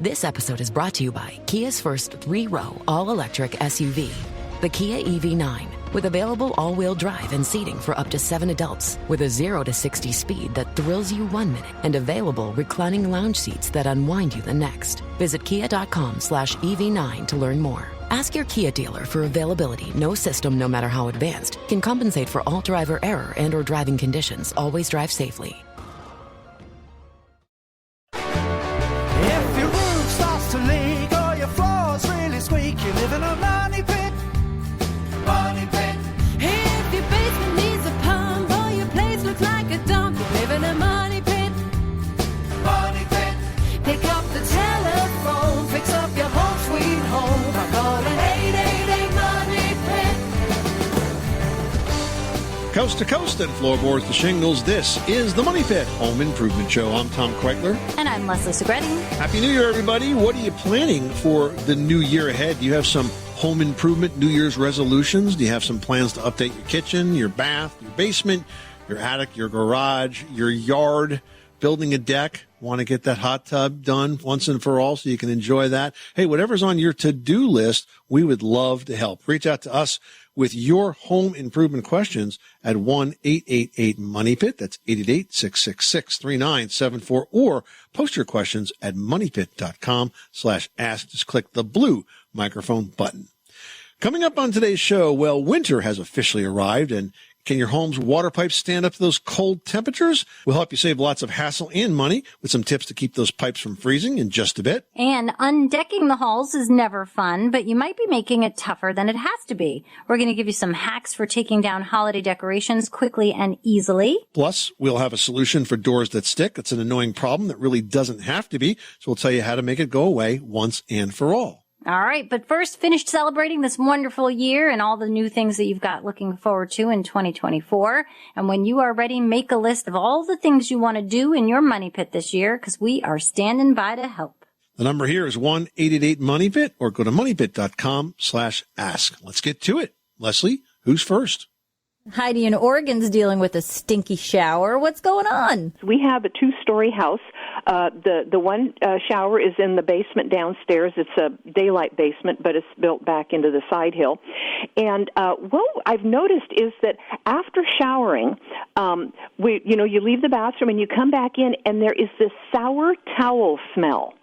This episode is brought to you by Kia's first 3-row all-electric SUV, the Kia EV9, with available all-wheel drive and seating for up to 7 adults, with a 0 to 60 speed that thrills you 1 minute, and available reclining lounge seats that unwind you the next. Visit kia.com/EV9 to learn more. Ask your Kia dealer for availability. No system, no matter how advanced, can compensate for all driver error and or driving conditions. Always drive safely. If your roof starts to leak or your floor's really squeak, you live in a money pit. Money pit. If your basement needs a pump or your place looks like a dump, you live in a money pit. Money pit. Pick up the telephone, fix up your home sweet home by calling 888 Money Pit. Coast to coast and floorboards to shingles, this is the Money Pit Home Improvement Show. I'm Tom Kreitler. And I'm Leslie Segretti. Happy New Year, everybody. What are you planning for the new year ahead? Do you have some home improvement New Year's resolutions? Do you have some plans to update your kitchen, your bath, your basement, your attic, your garage, your yard, building a deck? Want to get that hot tub done once and for all so you can enjoy that? Hey, whatever's on your to-do list, we would love to help. Reach out to us with your home improvement questions at 1-888-MONEYPIT. That's 888-666-3974. Or post your questions at moneypit.com/ask. Just click the blue microphone button. Coming up on today's show, well, winter has officially arrived, and can your home's water pipes stand up to those cold temperatures? We'll help you save lots of hassle and money with some tips to keep those pipes from freezing in just a bit. And undecking the halls is never fun, but you might be making it tougher than it has to be. We're going to give you some hacks for taking down holiday decorations quickly and easily. Plus, we'll have a solution for doors that stick. It's an annoying problem that really doesn't have to be, so we'll tell you how to make it go away once and for all. All right, but first, finish celebrating this wonderful year and all the new things that you've got looking forward to in 2024. And when you are ready, make a list of all the things you want to do in your money pit this year, because we are standing by to help. The number here is 1-888-MONEYPIT, or go to moneypit.com/ask. Let's get to it. Leslie, who's first? Heidi in Oregon's dealing with a stinky shower. What's going on? We have a 2-story house. The one shower is in the basement downstairs. It's a daylight basement, but it's built back into the side hill. And what I've noticed is that after showering, you leave the bathroom and you come back in, and there is this sour towel smell.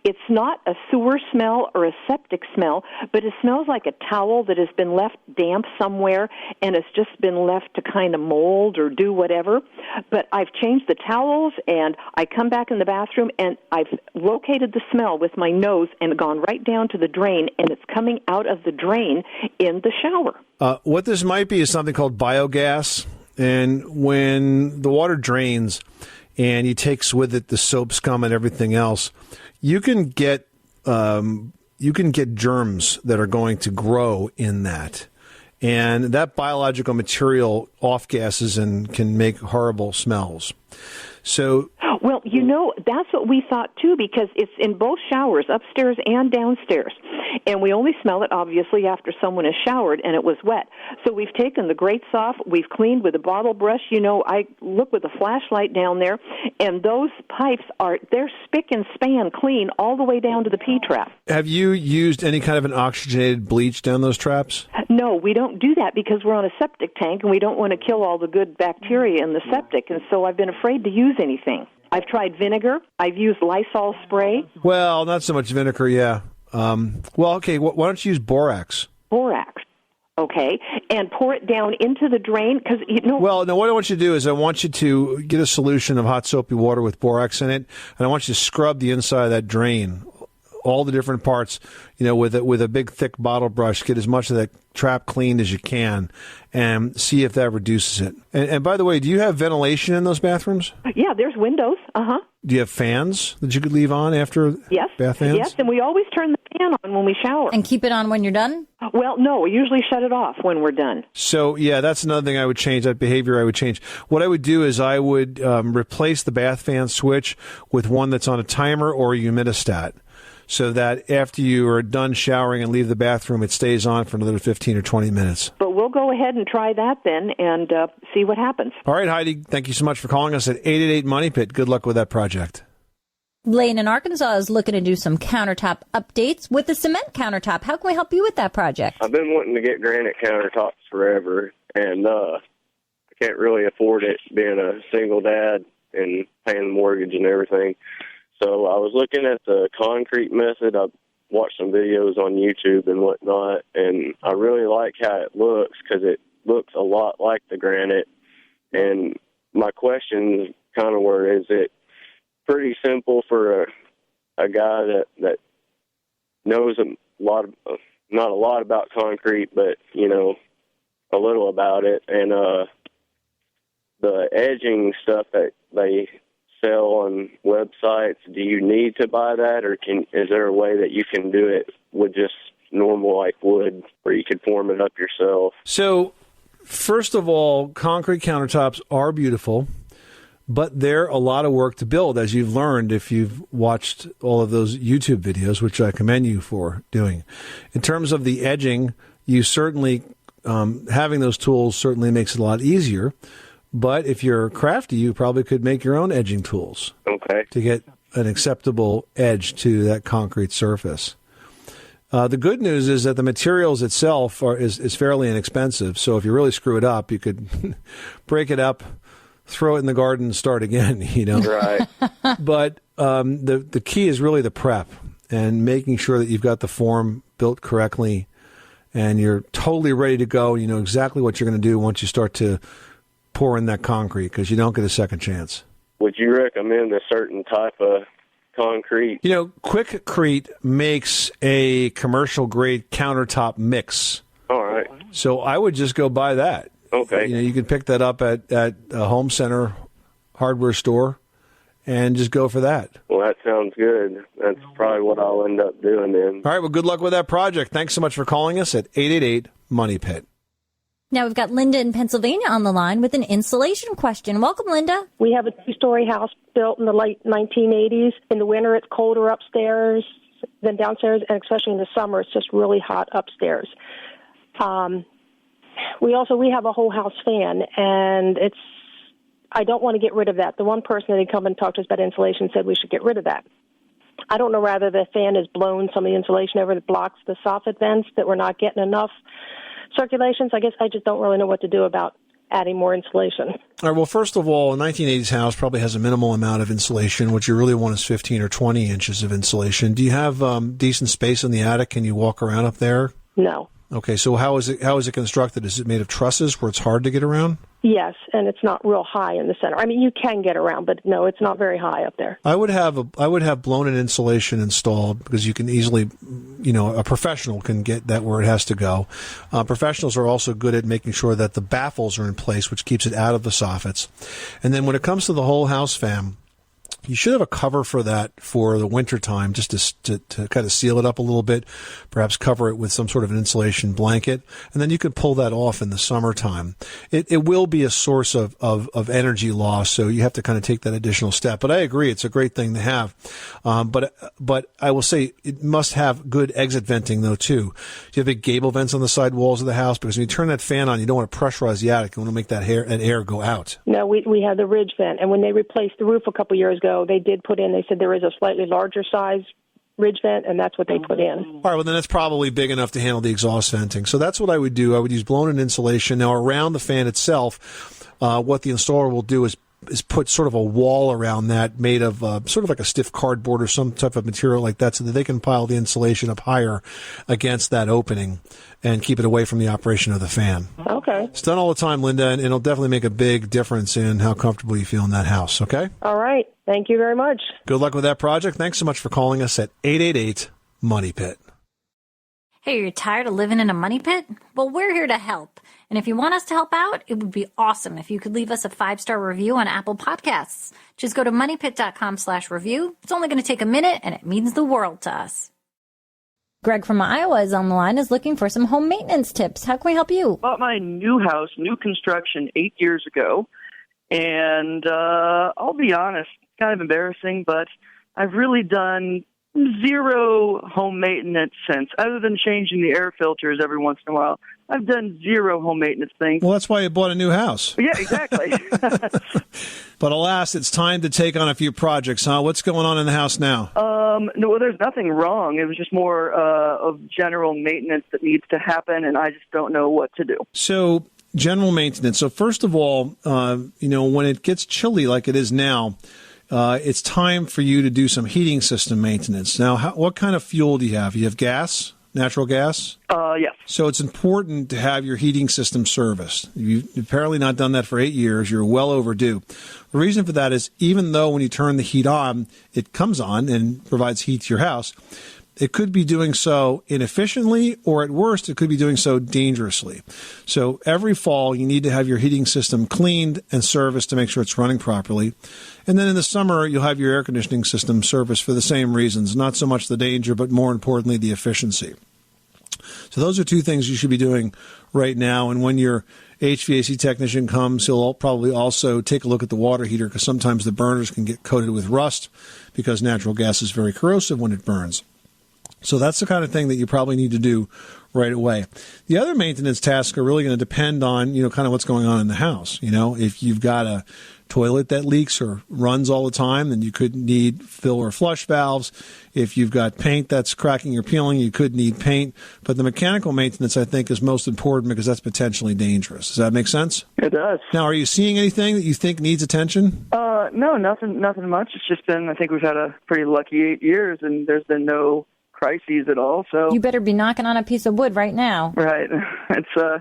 It's not a sewer smell or a septic smell, but it smells like a towel that has been left damp somewhere and it's just been left to kind of mold or do whatever. But I've changed the towels, and I come back in the bathroom, and I've located the smell with my nose and gone right down to the drain, and it's coming out of the drain in the shower. What this might be is something called biogas, and when the water drains and you take with it the soap scum and everything else, you can get germs that are going to grow in that, and that biological material off gases and can make horrible smells. So, well, that's what we thought too, because it's in both showers, upstairs and downstairs. And we only smell it, obviously, after someone has showered and it was wet. So we've taken the grates off. We've cleaned with a bottle brush. I look with a flashlight down there, and those pipes they're spick and span clean all the way down to the P-trap. Have you used any kind of an oxygenated bleach down those traps? No, we don't do that because we're on a septic tank, and we don't want to kill all the good bacteria in the septic. And so I've been afraid to use anything. I've tried vinegar. I've used Lysol spray. Well, not so much vinegar, yeah. Okay, why don't you use Borax? Borax, okay, and pour it down into the drain, because Well, no, what I want you to do is I want you to get a solution of hot soapy water with Borax in it, and I want you to scrub the inside of that drain, all the different parts, with a big thick bottle brush. Get as much of that trap cleaned as you can, and see if that reduces it. And by the way, do you have ventilation in those bathrooms? Yeah, there's windows. Do you have fans that you could leave on after bath fans? Yes, and we always turn the fan on when we shower. And keep it on when you're done? Well, no, we usually shut it off when we're done. So, yeah, that's another thing I would change, that behavior I would change. What I would do is I would replace the bath fan switch with one that's on a timer or a humidistat, so that after you are done showering and leave the bathroom, it stays on for another 15 or 20 minutes. But we'll go ahead and try that then and see what happens. All right, Heidi, thank you so much for calling us at 888-MONEYPIT. Good luck with that project. Lane in Arkansas is looking to do some countertop updates with the cement countertop. How can we help you with that project? I've been wanting to get granite countertops forever, and I can't really afford it being a single dad and paying the mortgage and everything. So I was looking at the concrete method. I've watched some videos on YouTube and whatnot, and I really like how it looks because it looks a lot like the granite. And my question kind of were, is it pretty simple for a guy that knows not a lot about concrete, but, you know, a little about it. And the edging stuff that they sell on websites, do you need to buy that, or is there a way that you can do it with just normal, like, wood, where you could form it up yourself? So, first of all, concrete countertops are beautiful, but they're a lot of work to build, as you've learned if you've watched all of those YouTube videos, which I commend you for doing. In terms of the edging, you certainly, having those tools certainly makes it a lot easier. But if you're crafty, you probably could make your own edging tools. Okay. To get an acceptable edge to that concrete surface. The good news is that the materials itself is fairly inexpensive. So if you really screw it up, you could break it up, throw it in the garden, and start again. You know. Right. But the key is really the prep and making sure that you've got the form built correctly, and you're totally ready to go. You know exactly what you're going to do once you start to pour in that concrete, because you don't get a second chance. Would you recommend a certain type of concrete? You know, Quickcrete makes a commercial-grade countertop mix. All right. So I would just go buy that. Okay. You know, you can pick that up at a home center hardware store and just go for that. Well, that sounds good. That's probably what I'll end up doing then. All right, well, good luck with that project. Thanks so much for calling us at 888-MONEY-PIT. Now we've got Linda in Pennsylvania on the line with an insulation question. Welcome, Linda. We have a two-story house built in the late 1980s. In the winter, it's colder upstairs than downstairs, and especially in the summer, it's just really hot upstairs. We have a whole house fan, and I don't want to get rid of that. The one person that had come and talked to us about insulation said we should get rid of that. I don't know whether the fan has blown some of the insulation over that blocks the soffit vents, that we're not getting enough circulations. I guess I just don't really know what to do about adding more insulation. All right, well, first of all, a 1980s house probably has a minimal amount of insulation. What you really want is 15 or 20 inches of insulation. Do you have decent space in the attic? Can you walk around up there? No. Okay, so how is it constructed? Is it made of trusses where it's hard to get around? Yes, and it's not real high in the center. I mean, you can get around, but no, it's not very high up there. I would have blown-in insulation installed, because you can easily, you know, a professional can get that where it has to go. Professionals are also good at making sure that the baffles are in place, which keeps it out of the soffits. And then when it comes to the whole house fan, you should have a cover for that for the winter time, just to kind of seal it up a little bit, perhaps cover it with some sort of an insulation blanket, and then you can pull that off in the summertime. It will be a source of energy loss, so you have to kind of take that additional step. But I agree, it's a great thing to have. But I will say it must have good exit venting, though, too. You have big gable vents on the side walls of the house, because when you turn that fan on, you don't want to pressurize the attic. You want to make that air go out. No, we have the ridge vent, and when they replaced the roof a couple years ago, they said there is a slightly larger size ridge vent, and that's what they put in. All right, well, then that's probably big enough to handle the exhaust venting. So that's what I would do. I would use blown-in insulation. Now, around the fan itself, what the installer will do is put sort of a wall around that made of sort of like a stiff cardboard or some type of material like that, so that they can pile the insulation up higher against that opening and keep it away from the operation of the fan. Okay. It's done all the time, Linda, and it'll definitely make a big difference in how comfortable you feel in that house, okay? All right. Thank you very much. Good luck with that project. Thanks so much for calling us at 888-MONEY-PIT. Hey, you're tired of living in a money pit? Well, we're here to help. And if you want us to help out, it would be awesome if you could leave us a 5-star review on Apple Podcasts. Just go to moneypit.com/review. It's only going to take a minute, and it means the world to us. Greg from Iowa is on the line, is looking for some home maintenance tips. How can we help you? Bought my new house, new construction, 8 years ago. And I'll be honest, kind of embarrassing, but I've really done zero home maintenance since, other than changing the air filters every once in a while. I've done zero home maintenance things. Well, that's why you bought a new house. Yeah, exactly. But alas, it's time to take on a few projects, huh? What's going on in the house now? No, well, there's nothing wrong. It was just more of general maintenance that needs to happen, and I just don't know what to do. So, general maintenance. So, first of all, when it gets chilly like it is now, it's time for you to do some heating system maintenance. Now, what kind of fuel do you have? You have gas? Natural gas? Yes. So it's important to have your heating system serviced. You've apparently not done that for 8 years. You're well overdue. The reason for that is even though when you turn the heat on, it comes on and provides heat to your house, it could be doing so inefficiently, or at worst, it could be doing so dangerously. So every fall, you need to have your heating system cleaned and serviced to make sure it's running properly. And then in the summer, you'll have your air conditioning system serviced for the same reasons, not so much the danger, but more importantly, the efficiency. So those are two things you should be doing right now. And when your HVAC technician comes, he'll probably also take a look at the water heater because sometimes the burners can get coated with rust because natural gas is very corrosive when it burns. So that's the kind of thing that you probably need to do right away. The other maintenance tasks are really going to depend on, kind of what's going on in the house. If you've got a toilet that leaks or runs all the time, then you could need fill or flush valves. If you've got paint that's cracking or peeling, you could need paint. But the mechanical maintenance, I think, is most important because that's potentially dangerous. Does that make sense? It does. Now, are you seeing anything that you think needs attention? No, nothing much. It's just been, I think we've had a pretty lucky 8 years, and there's been no crises at all. So you better be knocking on a piece of wood right now. Right. So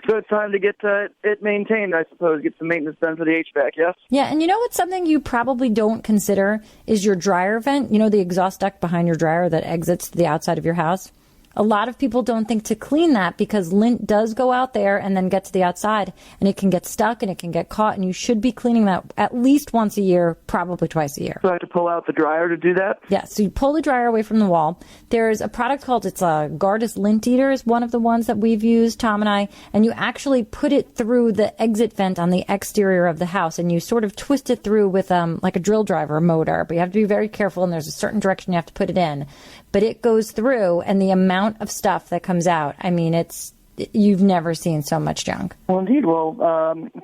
it's time to get it maintained, I suppose, get some maintenance done for the HVAC, yes? Yeah, and what's something you probably don't consider is your dryer vent, the exhaust duct behind your dryer that exits to the outside of your house. A lot of people don't think to clean that because lint does go out there and then get to the outside, and it can get stuck and it can get caught, and you should be cleaning that at least once a year, probably twice a year. So I have to pull out the dryer to do that? Yeah, so you pull the dryer away from the wall. There's a product called, it's a Guardus Lint Eater is one of the ones that we've used, Tom and I, and you actually put it through the exit vent on the exterior of the house, and you sort of twist it through with like a drill driver motor, but you have to be very careful, and there's a certain direction you have to put it in. But it goes through, and the amount of stuff that comes out, I mean, you've never seen so much junk. Well, indeed. Well,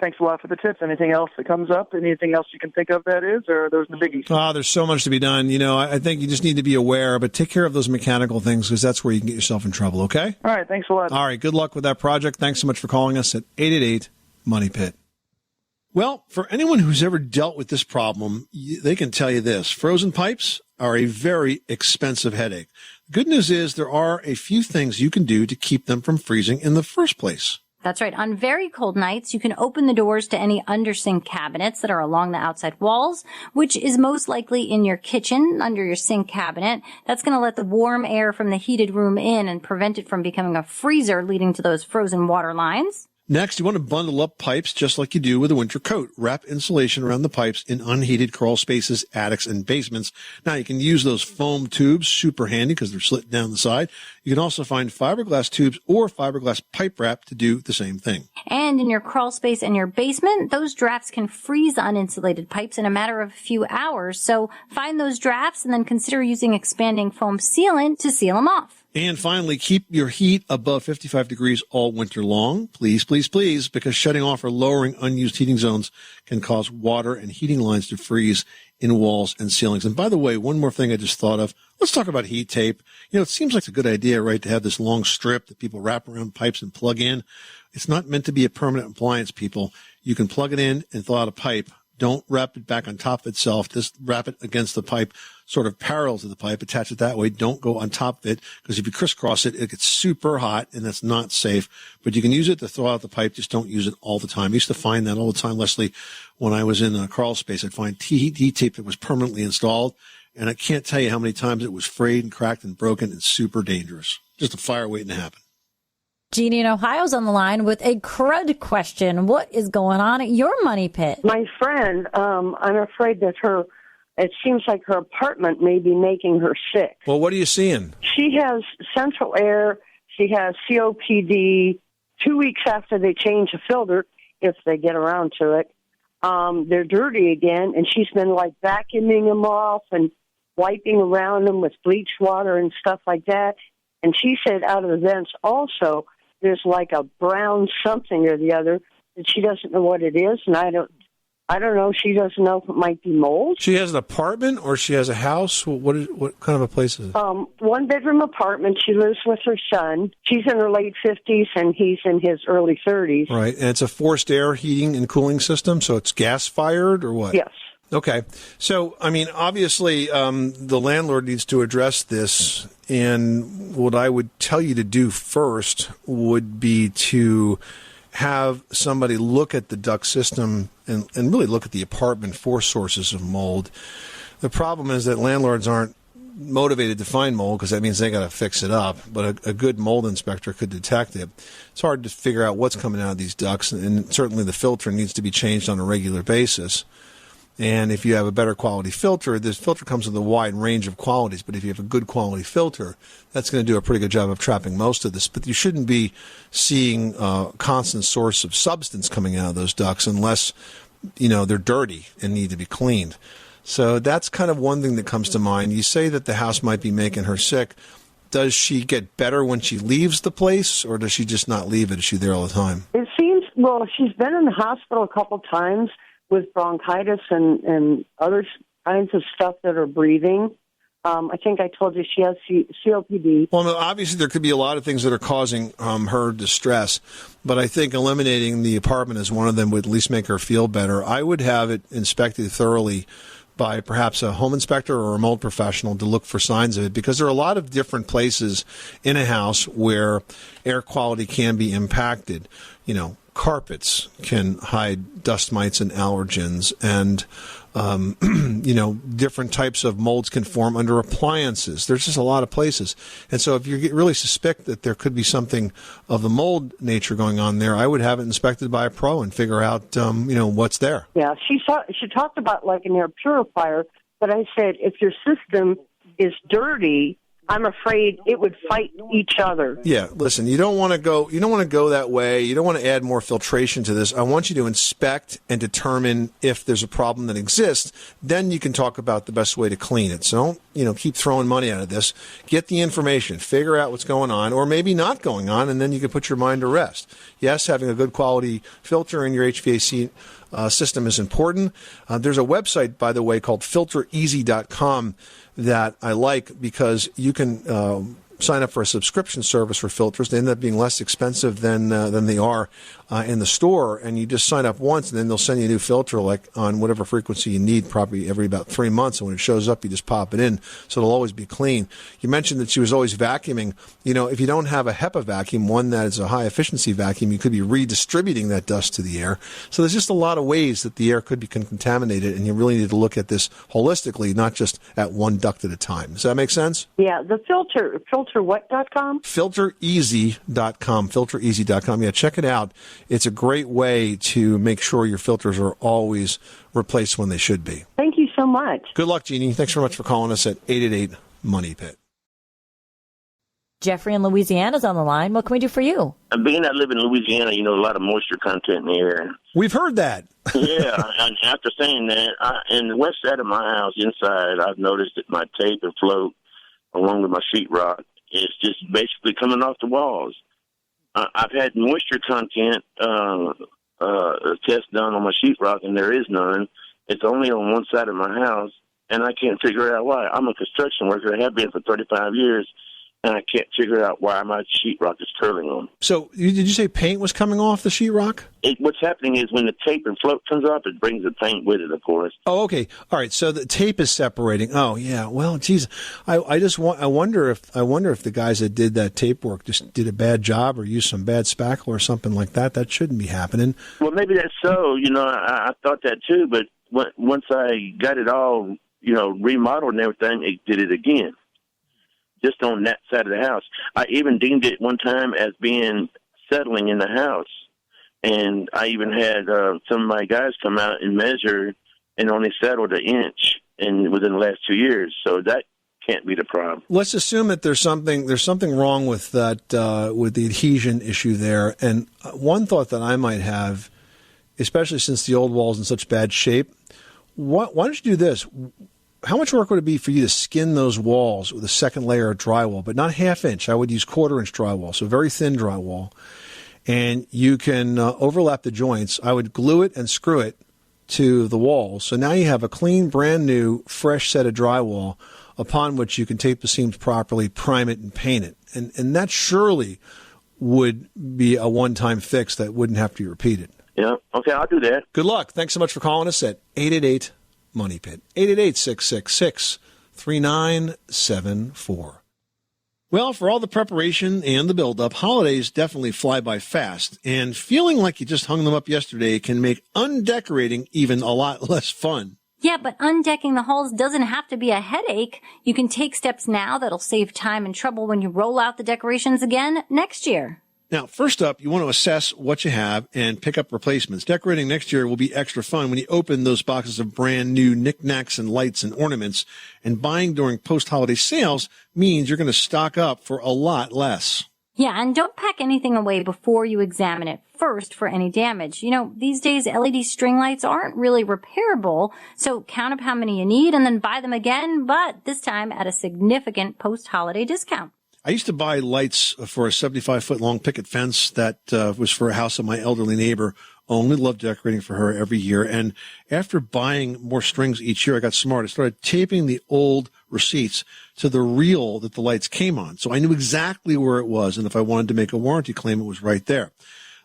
thanks a lot for the tips. Anything else that comes up? Anything else you can think of that is, or are those the biggies? There's so much to be done. I think you just need to be aware, but take care of those mechanical things because that's where you can get yourself in trouble, okay? All right, thanks a lot. All right, good luck with that project. Thanks so much for calling us at 888-MONEY-PIT. Well, for anyone who's ever dealt with this problem, they can tell you this. Frozen pipes are a very expensive headache. The good news is there are a few things you can do to keep them from freezing in the first place. That's right. On very cold nights, you can open the doors to any under-sink cabinets that are along the outside walls, which is most likely in your kitchen, under your sink cabinet. That's going to let the warm air from the heated room in and prevent it from becoming a freezer, leading to those frozen water lines. Next, you want to bundle up pipes just like you do with a winter coat. Wrap insulation around the pipes in unheated crawl spaces, attics, and basements. Now, you can use those foam tubes, super handy because they're slit down the side. You can also find fiberglass tubes or fiberglass pipe wrap to do the same thing. And in your crawl space and your basement, those drafts can freeze the uninsulated pipes in a matter of a few hours. So find those drafts and then consider using expanding foam sealant to seal them off. And finally, keep your heat above 55 degrees all winter long. Please, please, please, because shutting off or lowering unused heating zones can cause water and heating lines to freeze in walls and ceilings. And by the way, one more thing I just thought of. Let's talk about heat tape. It seems like a good idea, right, to have this long strip that people wrap around pipes and plug in. It's not meant to be a permanent appliance, people. You can plug it in and thaw out a pipe. Don't wrap it back on top of itself. Just wrap it against the pipe, sort of parallel to the pipe. Attach it that way. Don't go on top of it, because if you crisscross it, it gets super hot, and that's not safe. But you can use it to thaw out the pipe. Just don't use it all the time. I used to find that all the time, Leslie, when I was in a crawl space. I'd find heat tape that was permanently installed, and I can't tell you how many times it was frayed and cracked and broken and super dangerous. Just a fire waiting to happen. Jeannie in Ohio's on the line with a crud question. What is going on at your money pit? My friend, I'm afraid that it seems like her apartment may be making her sick. Well, what are you seeing? She has central air. She has COPD. 2 weeks after they change the filter, if they get around to it, they're dirty again, and she's been like vacuuming them off and wiping around them with bleach water and stuff like that. And she said out of the vents also, there's like a brown something or the other that she doesn't know what it is, and I don't know. She doesn't know if it might be mold. She has an apartment or she has a house? What kind of a place is it? 1-bedroom apartment. She lives with her son. She's in her late 50s, and he's in his early 30s. Right, and it's a forced air heating and cooling system, so it's gas-fired or what? Yes. Okay. So, I mean, obviously, the landlord needs to address this, and what I would tell you to do first would be to have somebody look at the duct system and really look at the apartment for sources of mold. The problem is that landlords aren't motivated to find mold because that means they got to fix it up, but a good mold inspector could detect it. It's hard to figure out what's coming out of these ducts, and certainly the filter needs to be changed on a regular basis. And if you have a better quality filter, this filter comes with a wide range of qualities. But if you have a good quality filter, that's going to do a pretty good job of trapping most of this. But you shouldn't be seeing a constant source of substance coming out of those ducts unless, they're dirty and need to be cleaned. So that's kind of one thing that comes to mind. You say that the house might be making her sick. Does she get better when she leaves the place, or does she just not leave it? Is she there all the time? It seems, she's been in the hospital a couple times with bronchitis and other kinds of stuff that are breathing. I think I told you she has COPD. Well, no, obviously there could be a lot of things that are causing her distress, but I think eliminating the apartment as one of them would at least make her feel better. I would have it inspected thoroughly by perhaps a home inspector or a mold professional to look for signs of it, because there are a lot of different places in a house where air quality can be impacted. Carpets can hide dust mites and allergens, and different types of molds can form under appliances. There's just a lot of places. And so if you really suspect that there could be something of the mold nature going on there, I would have it inspected by a pro and figure out, what's there. Yeah, she talked about like an air purifier, but I said if your system is dirty, I'm afraid it would fight each other. Yeah, listen, you don't want to go that way. You don't want to add more filtration to this. I want you to inspect and determine if there's a problem that exists. Then you can talk about the best way to clean it. So don't, keep throwing money out of this. Get the information, figure out what's going on, or maybe not going on, and then you can put your mind to rest. Yes, having a good quality filter in your HVAC system is important. There's a website, by the way, called filtereasy.com that I like, because you can sign up for a subscription service for filters. They end up being less expensive than they are in the store, and you just sign up once, and then they'll send you a new filter like on whatever frequency you need, probably every about 3 months, and when it shows up, you just pop it in, so it'll always be clean. You mentioned that she was always vacuuming. If you don't have a HEPA vacuum, one that is a high-efficiency vacuum, you could be redistributing that dust to the air. So there's just a lot of ways that the air could be contaminated, and you really need to look at this holistically, not just at one duct at a time. Does that make sense? Yeah, the filterwhat.com? Filtereasy.com, filtereasy.com. Yeah, check it out. It's a great way to make sure your filters are always replaced when they should be. Thank you so much. Good luck, Jeannie. Thanks very much for calling us at 888-MONEY-PIT. Jeffrey in Louisiana's on the line. What can we do for you? Being I live in Louisiana, a lot of moisture content in the air. We've heard that. Yeah, and after saying that, in the west side of my house, inside, I've noticed that my tape and float, along with my sheetrock, is just basically coming off the walls. I've had moisture content test done on my sheetrock, and there is none. It's only on one side of my house, and I can't figure out why. I'm a construction worker. I have been for 35 years, and I can't figure out why my sheetrock is curling on. So did you say paint was coming off the sheetrock? What's happening is when the tape and float comes off, it brings the paint with it, of course. Oh, okay. All right. So the tape is separating. Oh, yeah. Well, geez, I wonder if the guys that did that tape work just did a bad job or used some bad spackle or something like that. That shouldn't be happening. Well, maybe that's so. I thought that too, but once I got it all, remodeled and everything, it did it again. Just on that side of the house. I even deemed it one time as being settling in the house. And I even had some of my guys come out and measure and only settled an inch within the last 2 years. So that can't be the problem. Let's assume that there's something wrong with that, with the adhesion issue there. And one thought that I might have, especially since the old wall's in such bad shape, why don't you do this? how much work would it be for you to skin those walls with a second layer of drywall, but not half-inch? I would use quarter-inch drywall, so very thin drywall. And you can overlap the joints. I would glue it and screw it to the walls. So now you have a clean, brand new, fresh set of drywall upon which you can tape the seams properly, prime it, and paint it. And that surely would be a one-time fix that wouldn't have to be repeated. Yeah, okay, I'll do that. Good luck. Thanks so much for calling us at 888-MONEY-PIT, 888-666-3974. Well, for all the preparation and the build-up, holidays definitely fly by fast, and feeling like you just hung them up yesterday can make undecorating even a lot less fun. Yeah, but undecking the halls doesn't have to be a headache. You can take steps now that'll save time and trouble when you roll out the decorations again next year. Now, first up, you want to assess what you have and pick up replacements. Decorating next year will be extra fun when you open those boxes of brand new knickknacks and lights and ornaments. And buying during post-holiday sales means you're going to stock up for a lot less. Yeah, and don't pack anything away before you examine it first for any damage. You know, these days LED string lights aren't really repairable, so count up how many you need and then buy them again, but this time at a significant post-holiday discount. I used to buy lights for a 75-foot-long picket fence that was for a house of my elderly neighbor. Only loved decorating for her every year. And after buying more strings each year, I got smart. I started taping the old receipts to the reel that the lights came on. So I knew exactly where it was. And if I wanted to make a warranty claim, it was right there.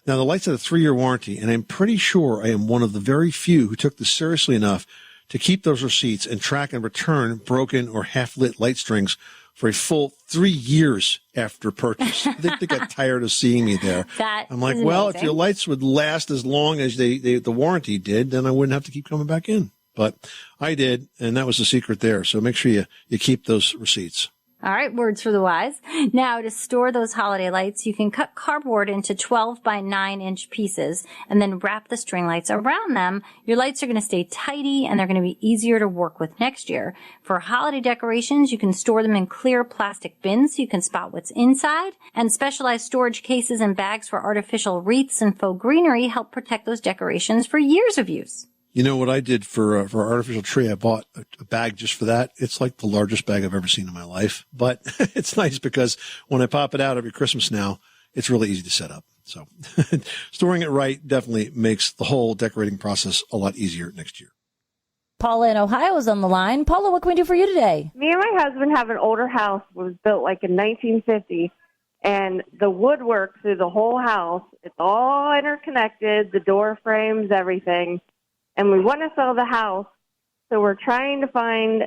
Now, the lights had a 3-year warranty, and I'm pretty sure I am one of the very few who took this seriously enough to keep those receipts and track and return broken or half-lit light strings for a full 3 years after purchase. I think they got tired of seeing me there. I'm like, well, if your lights would last as long as the warranty did, then I wouldn't have to keep coming back in. But I did, and that was the secret there. So make sure you keep those receipts. All right, words for the wise. Now, to store those holiday lights, you can cut cardboard into 12 by 9-inch pieces and then wrap the string lights around them. Your lights are going to stay tidy and they're going to be easier to work with next year. For holiday decorations, you can store them in clear plastic bins so you can spot what's inside. And specialized storage cases and bags for artificial wreaths and faux greenery help protect those decorations for years of use. You know what I did for our artificial tree? I bought a bag just for that. It's like the largest bag I've ever seen in my life. But it's nice because when I pop it out every Christmas now, it's really easy to set up. So storing it right definitely makes the whole decorating process a lot easier next year. Paula in Ohio is on the line. Paula, what can we do for you today? Me and my husband have an older house. It was built like in 1950. And the woodwork through the whole house, it's all interconnected, the door frames, everything. And we want to sell the house, so we're trying to find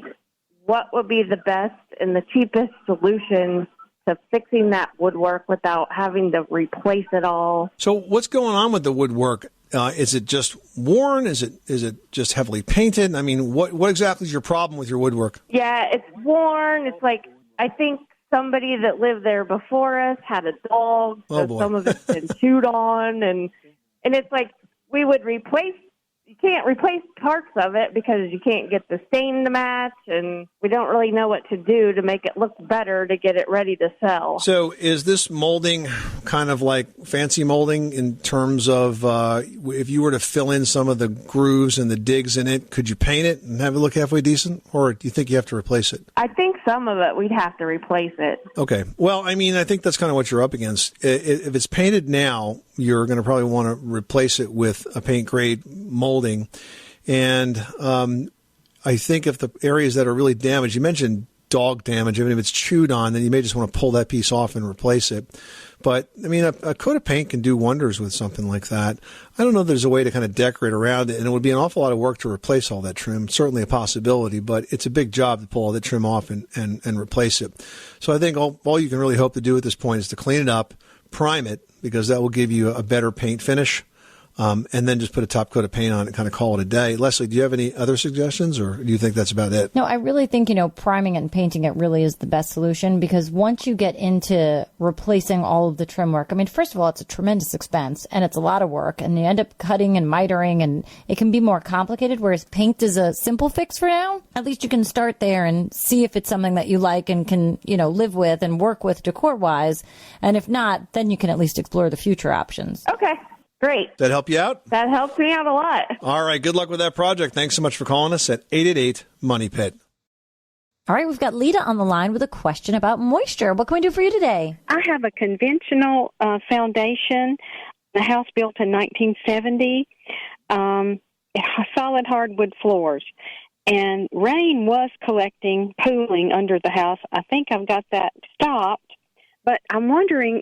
what would be the best and the cheapest solution to fixing that woodwork without having to replace it all. So what's going on with the woodwork? Is it just worn? Is it just heavily painted? I mean, what exactly is your problem with your woodwork? Yeah, it's worn. It's like, I think somebody that lived there before us had a dog, so some of it's been chewed on. And it's like we would replace. You can't replace parts of it because you can't get the stain to match, and we don't really know what to do to make it look better to get it ready to sell. So is this molding kind of like fancy molding in terms of if you were to fill in some of the grooves and the digs in it, could you paint it and have it look halfway decent, or do you think you have to replace it? I think some of it we'd have to replace it. Okay. Well, I mean, I think that's kind of what you're up against. If it's painted now, you're going to probably want to replace it with a paint grade molding. And I think if the areas that are really damaged, you mentioned dog damage. I mean, if it's chewed on, then you may just want to pull that piece off and replace it. But, I mean, a coat of paint can do wonders with something like that. I don't know if there's a way to kind of decorate around it, and it would be an awful lot of work to replace all that trim. Certainly a possibility, but it's a big job to pull all that trim off and replace it. So I think all you can really hope to do at this point is to clean it up, prime it, because that will give you a better paint finish. And then just put a top coat of paint on it and kind of call it a day. Leslie, do you have any other suggestions, or do you think that's about it? No, I really think, priming it and painting it really is the best solution, because once you get into replacing all of the trim work, I mean, first of all, it's a tremendous expense and it's a lot of work, and you end up cutting and mitering, and it can be more complicated, whereas paint is a simple fix for now. At least you can start there and see if it's something that you like and can, live with and work with decor-wise. And if not, then you can at least explore the future options. Okay. Great. That help you out? That helps me out a lot. All right. Good luck with that project. Thanks so much for calling us at 888-MONEY-PIT. All right, we've got Lita on the line with a question about moisture. What can we do for you today? I have a conventional foundation, a house built in 1970, solid hardwood floors. And rain was pooling under the house. I think I've got that stopped. But I'm wondering,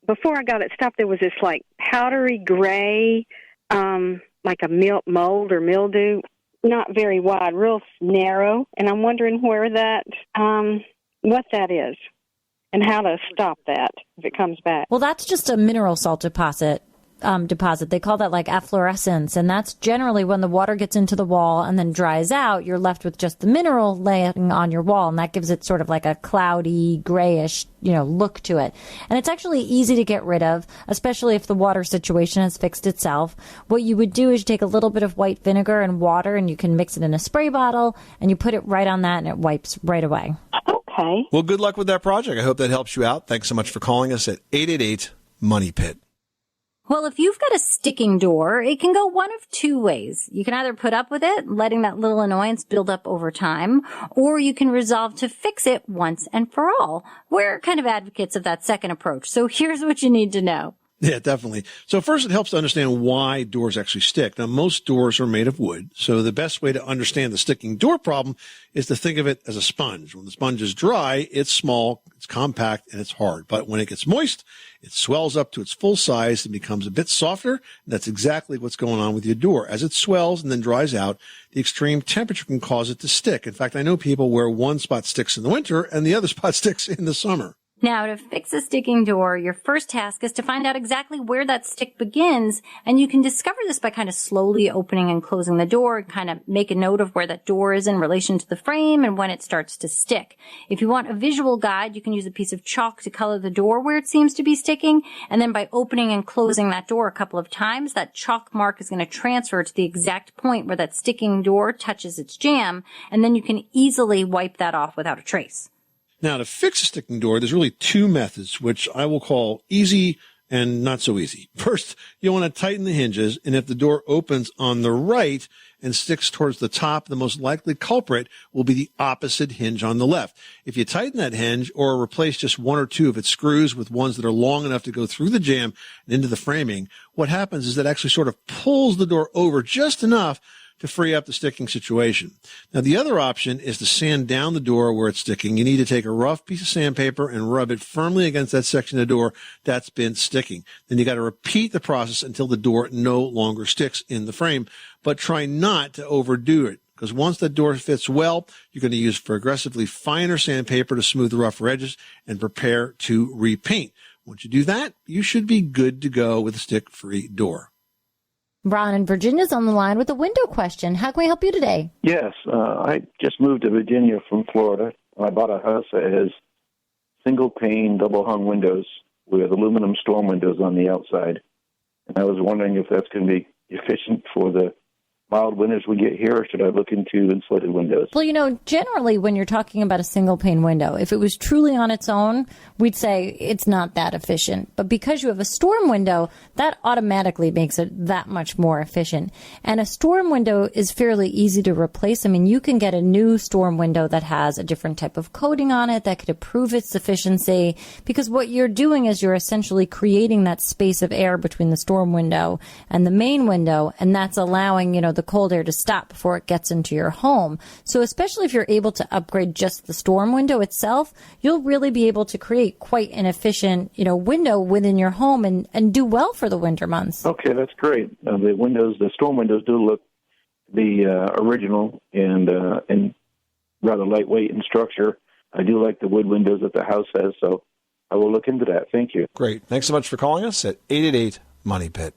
before I got it stopped, there was this like powdery gray, like a mold or mildew, not very wide, real narrow. And I'm wondering where that, what that is and how to stop that if it comes back. Well, that's just a mineral salt deposit. They call that like efflorescence, and that's generally when the water gets into the wall and then dries out, you're left with just the mineral laying on your wall, and that gives it sort of like a cloudy, grayish, look to it. And it's actually easy to get rid of, especially if the water situation has fixed itself. What you would do is you take a little bit of white vinegar and water, and you can mix it in a spray bottle, and you put it right on that, and it wipes right away. Okay. Well, good luck with that project. I hope that helps you out. Thanks so much for calling us at 888-MONEY-PIT. Well, if you've got a sticking door, it can go one of two ways. You can either put up with it, letting that little annoyance build up over time, or you can resolve to fix it once and for all. We're kind of advocates of that second approach, so here's what you need to know. Yeah, definitely. So first, it helps to understand why doors actually stick. Now, most doors are made of wood, so the best way to understand the sticking door problem is to think of it as a sponge. When the sponge is dry, it's small, it's compact, and it's hard. But when it gets moist, it swells up to its full size and becomes a bit softer. And that's exactly what's going on with your door. As it swells and then dries out, the extreme temperature can cause it to stick. In fact, I know people where one spot sticks in the winter and the other spot sticks in the summer. Now, to fix a sticking door, your first task is to find out exactly where that stick begins, and you can discover this by kind of slowly opening and closing the door and kind of make a note of where that door is in relation to the frame and when it starts to stick. If you want a visual guide, you can use a piece of chalk to color the door where it seems to be sticking, and then by opening and closing that door a couple of times, that chalk mark is going to transfer to the exact point where that sticking door touches its jamb, and then you can easily wipe that off without a trace. Now, to fix a sticking door, there's really two methods, which I will call easy and not so easy. First, you'll want to tighten the hinges, and if the door opens on the right and sticks towards the top, the most likely culprit will be the opposite hinge on the left. If you tighten that hinge or replace just one or two of its screws with ones that are long enough to go through the jamb and into the framing, what happens is that actually sort of pulls the door over just enough to free up the sticking situation. Now, the other option is to sand down the door where it's sticking. You need to take a rough piece of sandpaper and rub it firmly against that section of the door that's been sticking. Then you got to repeat the process until the door no longer sticks in the frame, but try not to overdo it. Because once the door fits well, you're going to use progressively finer sandpaper to smooth the rougher edges and prepare to repaint. Once you do that, you should be good to go with a stick-free door. Ron in Virginia's on the line with a window question. How can we help you today? Yes, I just moved to Virginia from Florida. I bought a house that has single-pane, double-hung windows with aluminum storm windows on the outside. And I was wondering if that's going to be efficient for the mild winters we get here, or should I look into insulated windows? Well, generally when you're talking about a single pane window, if it was truly on its own, we'd say it's not that efficient. But because you have a storm window, that automatically makes it that much more efficient. And a storm window is fairly easy to replace. I mean, you can get a new storm window that has a different type of coating on it that could improve its efficiency, because what you're doing is you're essentially creating that space of air between the storm window and the main window, and that's allowing, the cold air to stop before it gets into your home. So especially if you're able to upgrade just the storm window itself, you'll really be able to create quite an efficient, window within your home and do well for the winter months. Okay, that's great. The storm windows do look the original and rather lightweight in structure. I do like the wood windows that the house has, so I will look into that. Thank you. Great. Thanks so much for calling us at 888-MONEY-PIT.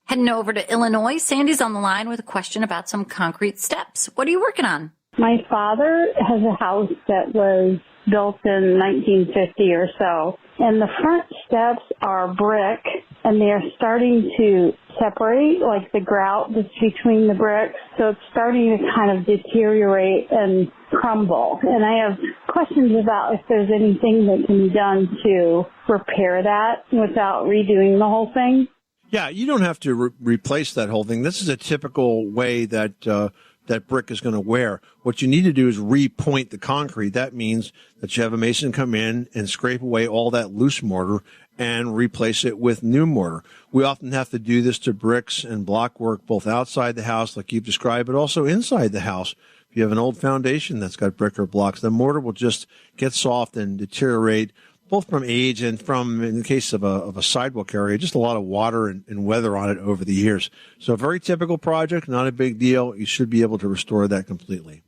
Heading over to Illinois, Sandy's on the line with a question about some concrete steps. What are you working on? My father has a house that was built in 1950 or so, and the front steps are brick, and they're starting to separate, like the grout that's between the bricks, so it's starting to kind of deteriorate and crumble. And I have questions about if there's anything that can be done to repair that without redoing the whole thing. Yeah, you don't have to replace that whole thing. This is a typical way that that brick is going to wear. What you need to do is repoint the concrete. That means that you have a mason come in and scrape away all that loose mortar and replace it with new mortar. We often have to do this to bricks and block work, both outside the house, like you've described, but also inside the house. If you have an old foundation that's got brick or blocks, the mortar will just get soft and deteriorate, both from age and from, in the case of a sidewalk area, just a lot of water and weather on it over the years. So a very typical project, not a big deal. You should be able to restore that completely.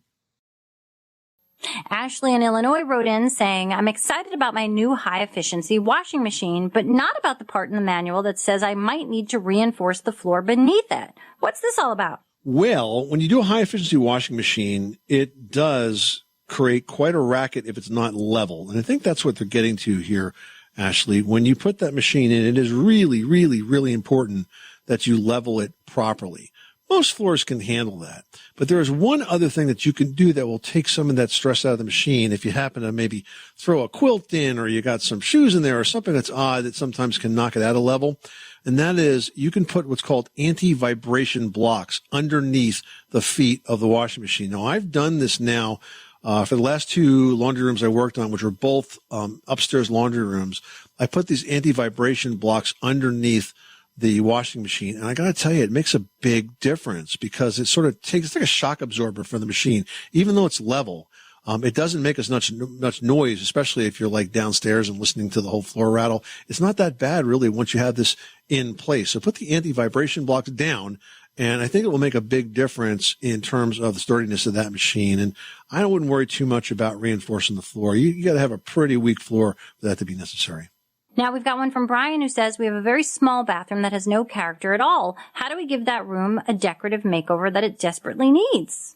Ashley in Illinois wrote in saying, I'm excited about my new high-efficiency washing machine, but not about the part in the manual that says I might need to reinforce the floor beneath it. What's this all about? Well, when you do a high-efficiency washing machine, it does create quite a racket if it's not level. And I think that's what they're getting to here, Ashley. When you put that machine in, it is really, really, really important that you level it properly. Most floors can handle that. But there is one other thing that you can do that will take some of that stress out of the machine. If you happen to maybe throw a quilt in, or you got some shoes in there, or something that's odd that sometimes can knock it out of level. And that is, you can put what's called anti-vibration blocks underneath the feet of the washing machine. Now, I've done this now for the last two laundry rooms I worked on, which were both upstairs laundry rooms. I put these anti-vibration blocks underneath the washing machine. And I got to tell you, it makes a big difference because it sort of takes, it's like a shock absorber for the machine. Even though it's level, it doesn't make as much noise, especially if you're like downstairs and listening to the whole floor rattle. It's not that bad, really, once you have this in place. So put the anti-vibration blocks down, and I think it will make a big difference in terms of the sturdiness of that machine. And I wouldn't worry too much about reinforcing the floor. You got to have a pretty weak floor for that to be necessary. Now we've got one from Brian who says, we have a very small bathroom that has no character at all. How do we give that room a decorative makeover that it desperately needs?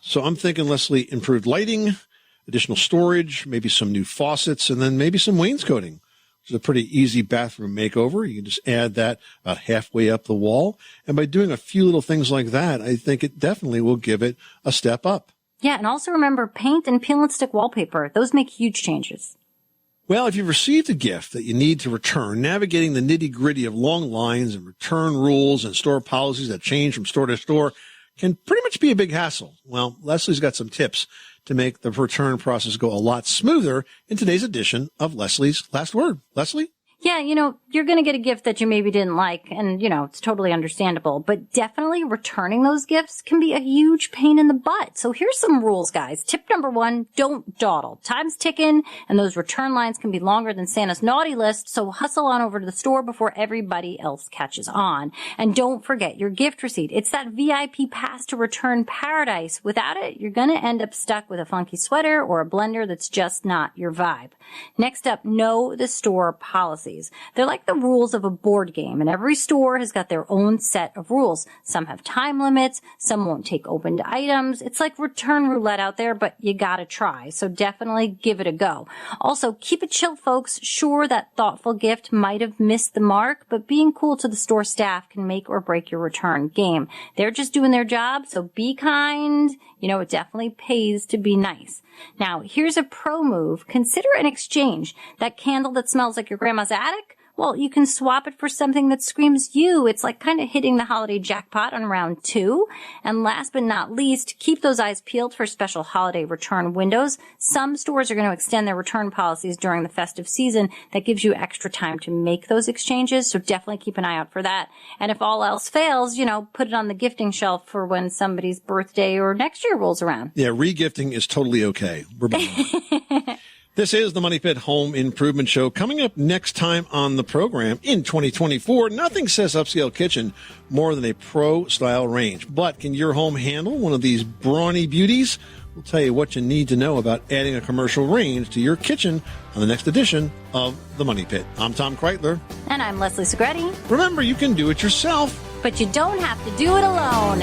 So I'm thinking, Leslie, improved lighting, additional storage, maybe some new faucets, and then maybe some wainscoting, which is a pretty easy bathroom makeover. You can just add that about halfway up the wall. And by doing a few little things like that, I think it definitely will give it a step up. Yeah, and also remember, paint and peel and stick wallpaper. Those make huge changes. Well, if you've received a gift that you need to return, navigating the nitty-gritty of long lines and return rules and store policies that change from store to store can pretty much be a big hassle. Well, Leslie's got some tips to make the return process go a lot smoother in today's edition of Leslie's Last Word. Leslie? Yeah, you're going to get a gift that you maybe didn't like, and, it's totally understandable. But definitely returning those gifts can be a huge pain in the butt. So here's some rules, guys. Tip number 1, don't dawdle. Time's ticking, and those return lines can be longer than Santa's naughty list, so hustle on over to the store before everybody else catches on. And don't forget your gift receipt. It's that VIP pass to return paradise. Without it, you're going to end up stuck with a funky sweater or a blender that's just not your vibe. Next up, know the store policy. They're like the rules of a board game, and every store has got their own set of rules. Some have time limits, some won't take opened items. It's like return roulette out there, but you gotta try, so definitely give it a go. Also, keep it chill, folks. Sure, that thoughtful gift might have missed the mark, but being cool to the store staff can make or break your return game. They're just doing their job, so be kind. It definitely pays to be nice. Now, here's a pro move. Consider an exchange. That candle that smells like your grandma's attic? Well, you can swap it for something that screams you. It's like kind of hitting the holiday jackpot on round 2. And last but not least, keep those eyes peeled for special holiday return windows. Some stores are going to extend their return policies during the festive season. That gives you extra time to make those exchanges, so definitely keep an eye out for that. And if all else fails, put it on the gifting shelf for when somebody's birthday or next year rolls around. Yeah, re-gifting is totally okay. We're This is the Money Pit Home Improvement Show. Coming up next time on the program in 2024, nothing says upscale kitchen more than a pro-style range. But can your home handle one of these brawny beauties? We'll tell you what you need to know about adding a commercial range to your kitchen on the next edition of the Money Pit. I'm Tom Kreitler. And I'm Leslie Segretti. Remember, you can do it yourself, but you don't have to do it alone.